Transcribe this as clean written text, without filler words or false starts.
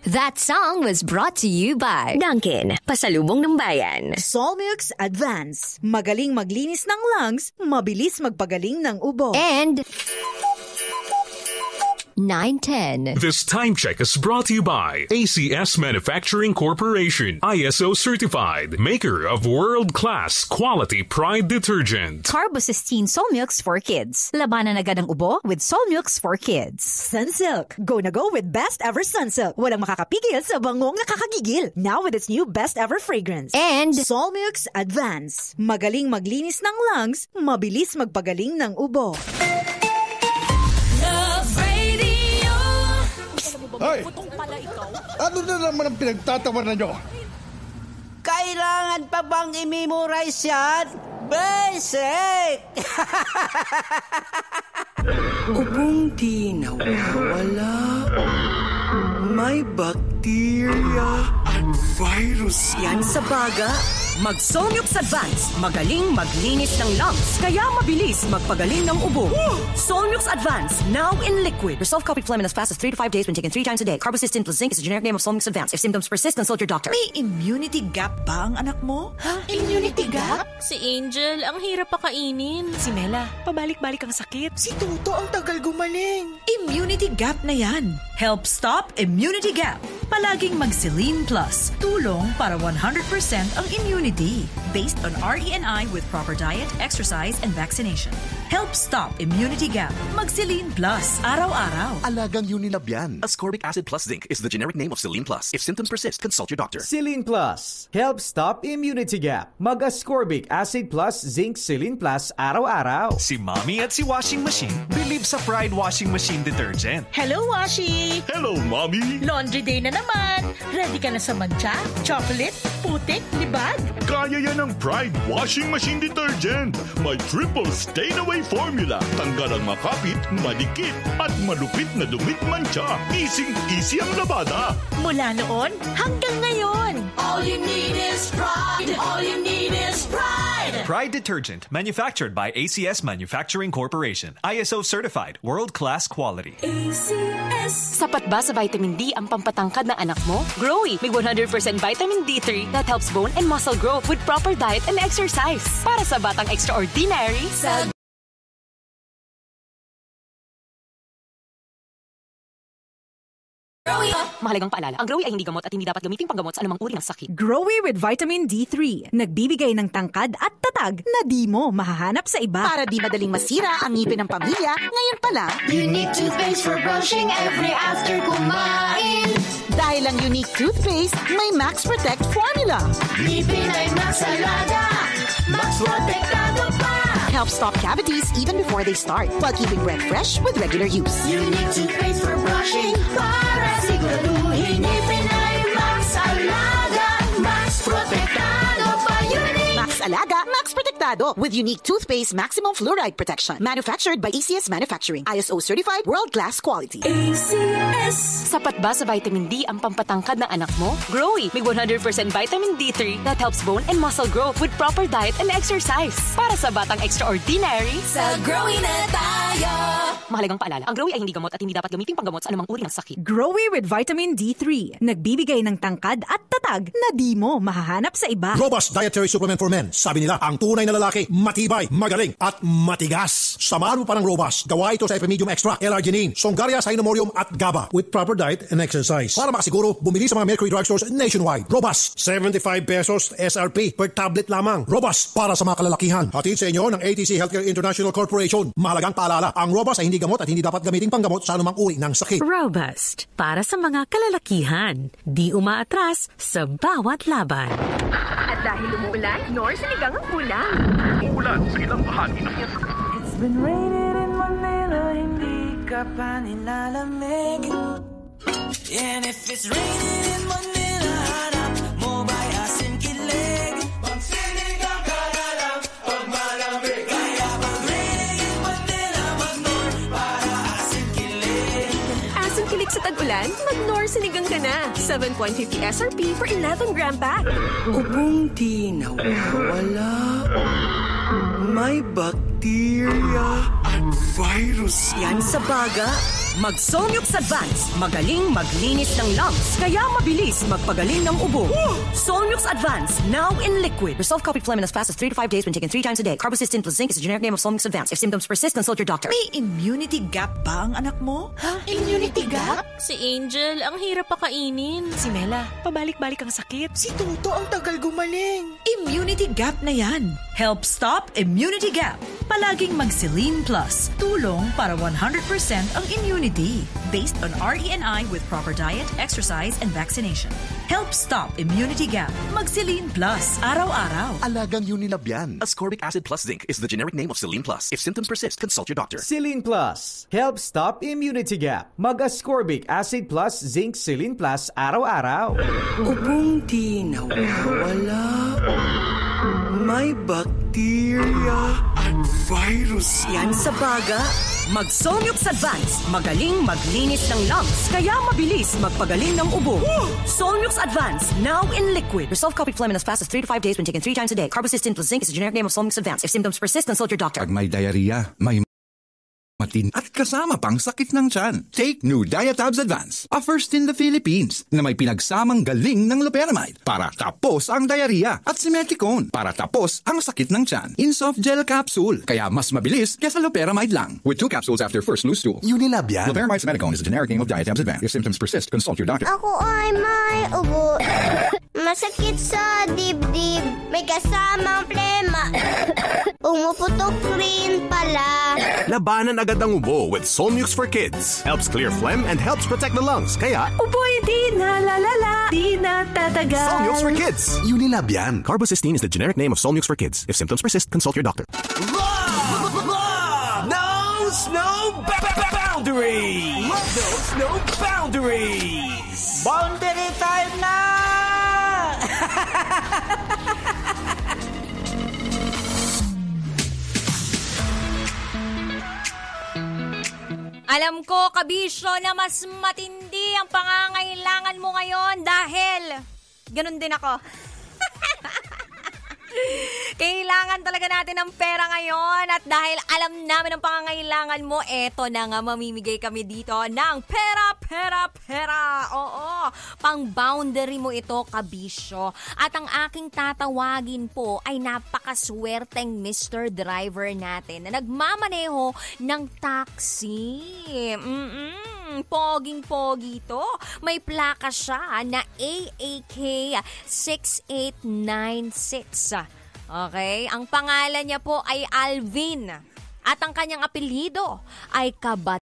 That song was brought to you by Dunkin', pasalubong ng bayan. Solmux Advance, magaling maglinis ng lungs, mabilis magpagaling ng ubo. And 910. This time check is brought to you by ACS Manufacturing Corporation, ISO certified, maker of world-class quality Pride detergent. Carbocysteine Solmux for kids. Labanan agad ang ubo with Solmux for kids. Sunsilk, go na go with best ever Sunsilk. Walang makakapigil sa bangong nakakagigil. Now with its new best ever fragrance. And Solmux Advance, magaling maglinis ng lungs, mabilis magpagaling ng ubo. Hoy! Ano na naman ang pinagtatawanan nyo? Kailangan pa bang i-memorize yan? Basic! Ubong di nawawala. May bakterya at virus. Yan sa baga. Mag-Solmux Advance. Magaling maglinis ng lungs. Kaya mabilis magpagaling ng ubo. Solmux Advance, now in liquid. Resolve copied phlegm in as fast as 3 to 5 days when taken 3 times a day. Carbocysteine plus zinc is the generic name of Solmux Advance. If symptoms persist, consult your doctor. May immunity gap ba ang anak mo? Ha? Immunity gap? Si Angel, ang hirap pakainin. Si Mela, pabalik-balik ang sakit. Si Tuto ang tagal gumaling. Immunity gap na yan. Help stop immunity gap. Palaging mag-Selene Plus. Tulong para 100% ang immunity. Based on RENI with proper diet, exercise, and vaccination. Help stop immunity gap. Mag-Selene Plus. Araw-araw. Alagang Unilab yan. Ascorbic acid plus zinc is the generic name of Selene Plus. If symptoms persist, consult your doctor. Selene Plus. Help stop immunity gap. Mag-Ascorbic acid plus zinc Selene Plus araw-araw. Si Mommy at si Washing Machine believe sa Pride Washing Machine Detergent. Hello, Washi! Hello, Mommy! Laundry day na naman. Ready ka na sa mancha, chocolate, putik, libag? Kaya yan ang Pride Washing Machine Detergent. May triple stain-away formula. Tanggal ang makapit, madikit, at malupit na dumit mancha. Easy ang labada. Mula noon hanggang ngayon. All you need is pride. All you need is pride. Pride Detergent, manufactured by ACS Manufacturing Corporation. ISO certified, world-class quality. ACS. Sapat ba sa vitamin D ang pampatangkad ng anak mo? Growy, may 100% vitamin D3 that helps bone and muscle growth with proper diet and exercise. Para sa batang extraordinary, sa mahalagang paalala, ang Growy ay hindi gamot at hindi dapat gamitin panggamot sa anumang uri ng sakit. Growy with vitamin D3. Nagbibigay ng tangkad at tatag na di mo mahahanap sa iba. Para di madaling masira ang ngipin ng pamilya, ngayon pa lang. Unique toothpaste for brushing every after kumain. Dahil ang unique toothpaste, may Max Protect formula. Ngipin ay Max Alaga. Max Protectado pa. Help stop cavities even before they start while keeping breath fresh with regular use. Unique toothpaste for brushing para siguraduhin ngipin ay Max Alaga. Max Protectado pa. Unique Max Alaga, Max Protectado with unique toothpaste maximum fluoride protection. Manufactured by ACS Manufacturing. ISO certified world-class quality. ACS. Sapat ba sa vitamin D ang pampatangkad ng anak mo? Growy, may 100% vitamin D3 that helps bone and muscle growth with proper diet and exercise. Para sa batang extraordinary, sa Growy na tayo. Mahalagang paalala, ang Growy ay hindi gamot at hindi dapat gamitin panggamot sa anumang uri ng sakit. Growy with vitamin D3. Nagbibigay ng tangkad at tatag na di mo mahahanap sa iba. Robust Dietary Supplement for Men. Sabi nila, ang tunay na lalaki, matibay, magaling, at matigas. Samahan mo pa ng Robust. Gawa ito sa Epimedium Extra, L-Arginine, Songaria Cynomorium at GABA with proper diet and exercise. Para makasiguro, bumili sa mga Mercury Drugstores nationwide. Robust, 75 pesos SRP per tablet lamang. Robust, para sa mga kalalakihan. Hatid sa inyo ng ATC Healthcare International Corporation. Mahalagang paalala, ang Robust ay hindi gamot at hindi dapat gamitin panggamot sa anumang uri ng sakit. Robust, para sa mga kalalakihan. Di umaatras sa bawat laban. At dahil umuulan, nor sinigang ang ulam. Umuulan sa ilang bahagi ng It's been raining in Manila, hindi ka pa nilalamig. And if it's raining in Manila, hanap mo ba'y asim kilig? Magsinigang ka na lang pag malamig. Kaya pag raining in Manila, mag-nor para asim kilig. Asim kilig sa tag-ulan, mag-nor sinigang ka na. 7.50 SRP for 11-gram pack. Ubong di nawawala. May bakterya at virus. Yan sa baga. Mag-Solmux Advance. Magaling maglinis ng lungs. Kaya mabilis magpagaling ng ubo. Solmux Advance. Now in liquid. Resolve copied phlegm in as fast as 3 to 5 days when taken 3 times a day. Carbocysteine plus zinc is the generic name of Solmux Advance. If symptoms persist, consult your doctor. May immunity gap ba ang anak mo? Immunity gap? Si Angel, ang hirap pakainin. Si Mela, pabalik-balik ang sakit. Si Tuto ang tagal gumaling. Immunity gap na yan. Help stop immunity gap. Palaging mag-Celine Plus. Tulong para 100% ang immunity. Based on RENI with proper diet, exercise, and vaccination. Help stop immunity gap. Mag-Celine Plus. Araw-araw. Alagang Unilab yan. Ascorbic acid plus zinc is the generic name of Celine Plus. If symptoms persist, consult your doctor. Celine Plus. Help stop immunity gap. Mag-ascorbic acid plus zinc Celine Plus araw-araw. Ubong di nawawala. May bacteria at virus. Yan sa baga. Mag-Solmux Advance. Magaling maglinis ng lungs. Kaya mabilis magpagaling ng ubo. Solmux Advance. Now in liquid. Resolve copied phlegm in as fast as 3 to 5 days when taken 3 times a day. Carbocysteine plus zinc is the generic name of Solmux Advance. If symptoms persist, consult your doctor. Pag may diarrhea, may matin at kasama pang sakit ng tiyan. Take new Diatabs Advance, a first in the Philippines na may pinagsamang galing ng loperamide para tapos ang diarrhea at Simeticone para tapos ang sakit ng tiyan in soft gel capsule. Kaya mas mabilis kesa loperamide lang. With 2 capsules after first loose stool. Unilab yan. Loperamide Simeticone is the generic name of Diatabs Advance. If symptoms persist, consult your doctor. Ako ay may ubo. Masakit sa dibdib. May kasamang plema. Umuputok rin pala. Labanan agad ang ubo with Solmux for Kids. Helps clear phlegm and helps protect the lungs. Kaya, Uboy di na lalala, di na tatagal. Solmux for Kids. Unilab yan. Carbocysteine is the generic name of Solmux for Kids. If symptoms persist, consult your doctor. Knows no boundaries. Love knows no boundaries. Boundary time na! Alam ko, kabisyo, na mas matindi ang pangangailangan mo ngayon dahil ganun din ako. Kailangan talaga natin ng pera ngayon at dahil alam namin ang pangangailangan mo, eto na nga, mamimigay kami dito ng pera. Oo, pang-boundary mo ito, kabisyo. At ang aking tatawagin po ay napakaswerteng Mr. Driver natin na nagmamaneho ng taxi. Poging-pogi to. May plaka siya na AAK 6896. Okay? Ang pangalan niya po ay Alvin. At ang kanyang apelyido ay